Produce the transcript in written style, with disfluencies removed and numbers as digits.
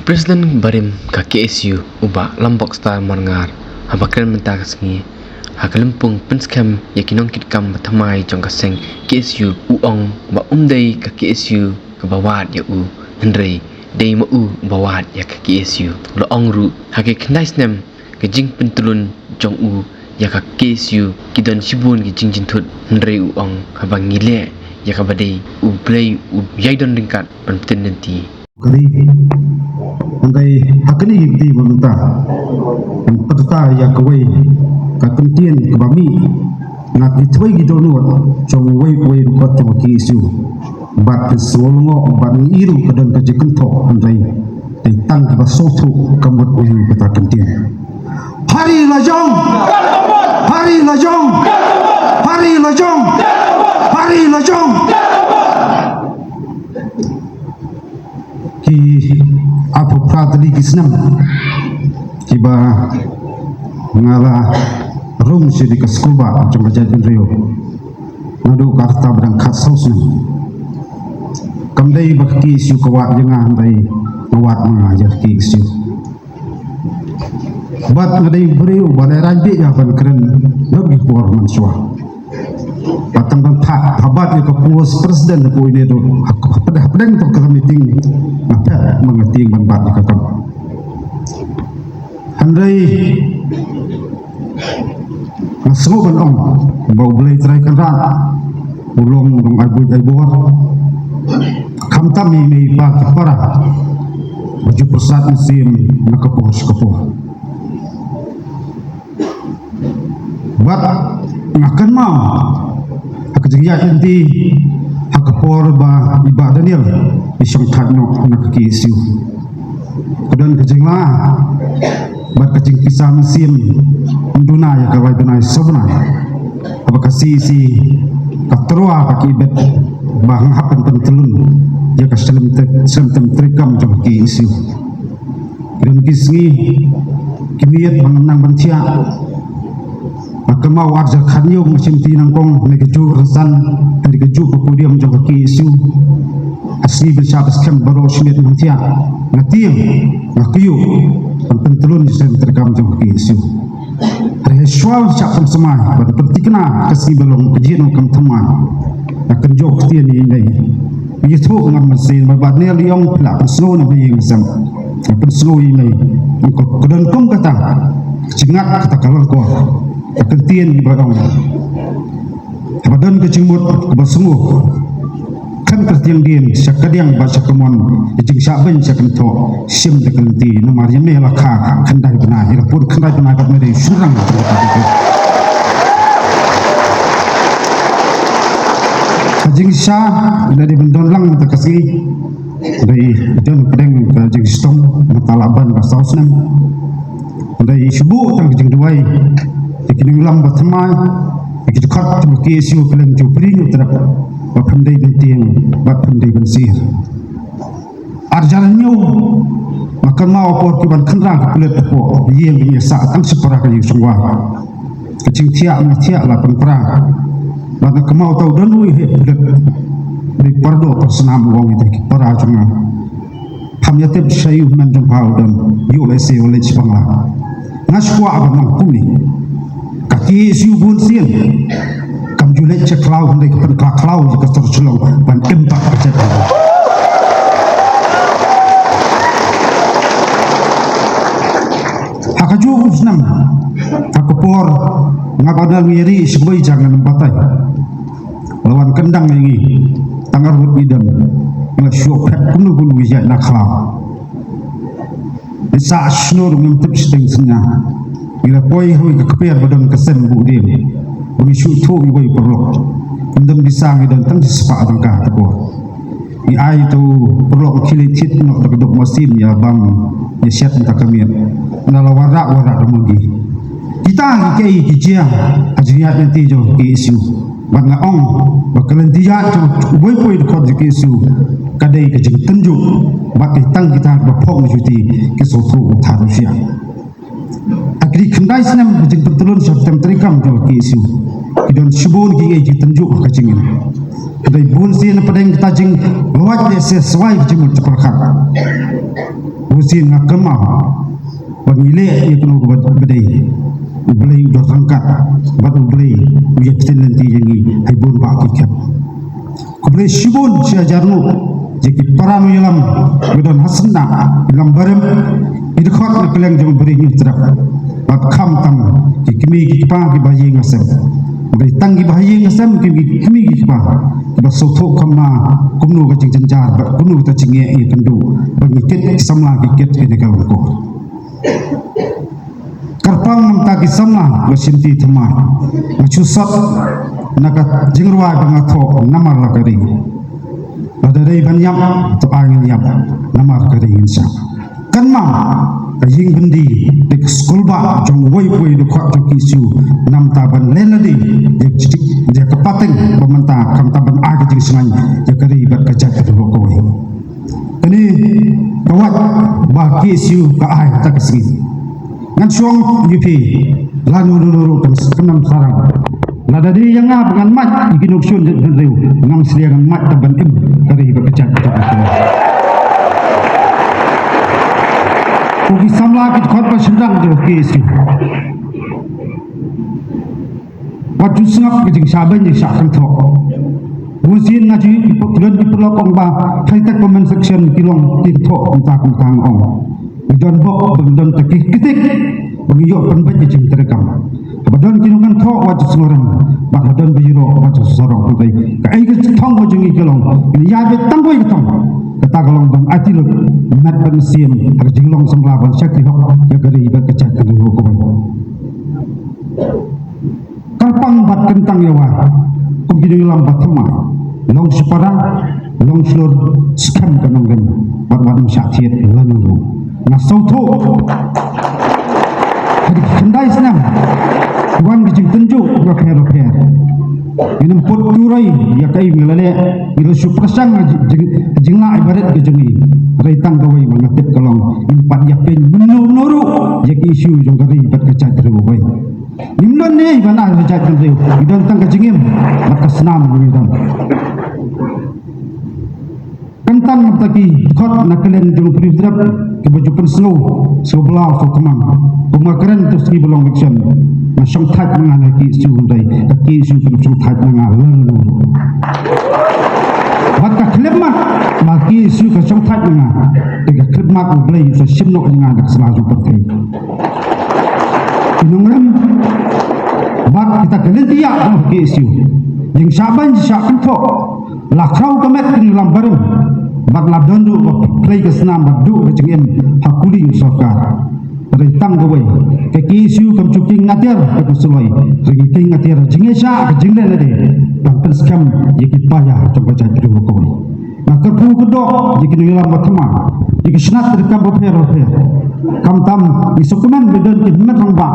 Presiden barim ka KSU uba Lombok Star Marngar habakran mentak sengi hakalempung penskam yakinong kitkam batamai jong kaseng KSU uong ba umdai ka KSU ka bawat ya hendrei dei ma bawat ya ka KSU lo ongru hake knaisnem ka jing pentulun jong ya ka KSU kidon sibun ki jing jintut hendrei uong habang ngile ya ka badai play yaidon ringkat penten nanti kali andai hakani hibdi mamenta perta ya kawai ka kentien ke bami ngat ditwai gidonot jong wai ko to KSU bat solongo bat iru kadon ka jekento andai tang ka sotu kamut uyu kata kentien hari lajong hari lajong hari lajong hari lajong ki apu pratali kisnam kiba ngala rum sidi kaskuba jong jadin rio nadu karta berangkat sausna kamdai bakki su kawat jengah dai kawat mengajar KSU bat ngadai beriu balai ranjik ya ban keren lebih kuat mansua patang dan tak habat ke puas presiden ko ini tu pedang tu ke meeting apa mengerti ban ke kam handai masuk ban ong bau belai trai kan rat ulung dong aibu kam tami mai ba para baju persat musim nak kepoh bat ngakan mau akajia inti hakapor ba iba Daniel isong kadno nak KSU kedan kejengla bat kejeng pisah musim unduna ya kawai benai sobna apa kasih si katroa paki bet bang hapan pentelun ya kasalem trikam jong KSU dan kisngi kimiyat mengenang bantia maka mau arja kanyo musim tinangkong negeju resan negeju podium jong KSU asli bersabas kem baro smit mantia ngatiam ngakiyo pentelun sem terkam jong KSU rehswal chapam semai pada pertikna kasi belum kejino kam teman akan jok tian ini itu ngam mesin babadne liong pla snow na bing sam snow ini angko kedan kom kata cingat kata kalon ko kentien di barang badan kecimut kebasunguh kan kertiang din sakadiang baca kemon jing saben sakento sim de kenti nomar yame laka kandai bena ila pur kandai bena kat mere surang jing sa dari bendon lang takasi dari don pedeng ke jing stong matalaban ka sausnam dari subuh tang jing duai dikining lam batmai dikikat tu KSU keleng jupri utrak bapandai benting bapandai bensir arjalannya makan mau por kiban kenrang kulit po yeng biasa tang separa kayu sungwa kecing tiak lah penperang bagi kemau tahu dan lui di pardo persenam wong itu para cuma hamyatib syayuh menjong hau dan USA oleh Jepanglah ngaswa abang kuni KSU bun sien kam julet ceklau hendak kepen kaklau jika tercelong ban empat percet hakaju usnam hakapor ngabadal ngiri sebai jangan batai lawan kendang ini tangar hut bidam ngasyok kunu wijat naklau bisa asnur ngintip sedeng senya bila poi hui keper badan kesen bu dia bagi syutu iwai perlu kendam bisa dan tang sepak tangkah tepo ni ai tu perlu kilitit nok kedok mesin ya bang ya siat tak kami nala warak demugi kita ke kijia ajiat nanti jo KSU bang ong bakalan dia tu boy dekat KSU kadai kejeng tunjuk bagi tang kita bapong juti ke sofu tarusia agri kendai senam kejeng pertelun serta terikam jo KSU kidon subun ki tunjuk kejeng Kedai bunsin pedeng tajing luat dia sesuai jemut ceperkat. Bunsin ngak kemau. Pengilek ia kena buat bedai. Ubelai udah rangkat. Buat ubelai uya kita nanti jangi haibun pak kikat. Kubelai syubun siajarnu. Jadi paranu yalam bedon hasna dalam barem idkhot na keleng jong beri ni terap. Bat kham tam ki kimi ki pa ki bayi ngasem. Bai tangi bayi ngasem kimi ki pa. Ba soto kama kumnu ka jing jenjar ba kumnu ta jinge i kandu bagi ket samla ki ket ke nekal ko. Karpang namta ki samla ba sinti thamai. Machusat naka jingrwa bangatho namar la kari. Ada dari banyak tu angin yap namar kari insya. Kanma kajing bendi di sekolah ba jong woi du khak jong kisu nam taban lenadi je citik je kepateng bementa kam taban ag jing sengai je kari bat kajat tu koi. Kini kawat ba kisu ka ai ta kasih. Ngan suang yupi lanu kan kenam sarang. Lada di yang ngah dengan mat ikinuk sun dan riu ngam seliangan mat taban im kari berkecat tak aku. Kuki samla kit khot pa sendang jo kesi. Waju sengap kejing saban je sak kan thok. Musin ngaji ipulun ipulokong ba kaitak comment section kilong tin thok tang ong. Bidon bok bendon tekik ketik bagi yo penbat jing terekam. Badon kinukan thok wajib sengorang badon biro wajib sorong putai ka ai ke thong wajib ngilong ini ya bet tangoi ke thong kata galong bang atiluk mat ban sim har jinglong samla ban syakti hok ya gari ibat kecat ke ko bai kalpang bat kentang ya wa kum kidung lam bat thama long separang long slur skam kanong gem bat wat syaktiet lanu na sauto hadi kendai senam wan bijing tenjuk roker minum pot turai ya kai ngelale bila suprasang jingla ibarat ke jengi reitang gawai mengatip kalong impat ya pen menuru ya isu jong kari ibat kecat rebu bai nimnon ne ibana kecat rebu idon tang kejingim maka senam idon kentang mataki khot nakalen jong pridrap ke baju penslo sebelah so kemang pemakaran tu segi belong action masang thak mengan ki su dai ki su kan su thak mengan lenu maka klemma maki su ka song thak mengan tega klemma ko blai so simno mengan dak selaju pertai nungram bat kita kelentia ki su jing saban sak thok lakrau kamet ni lambarem bat labdondu play ke senam badu ke jengem hakuli sokar retang gowai ke kisu kam cuking ngatir ke sulai regi king ngatir jingesha ke jingle lade ban skam yiki paya coba jadi gowai maka ku kedok yiki nilam batama yiki snat rekam boper kam tam isukuman bedon ke metang ba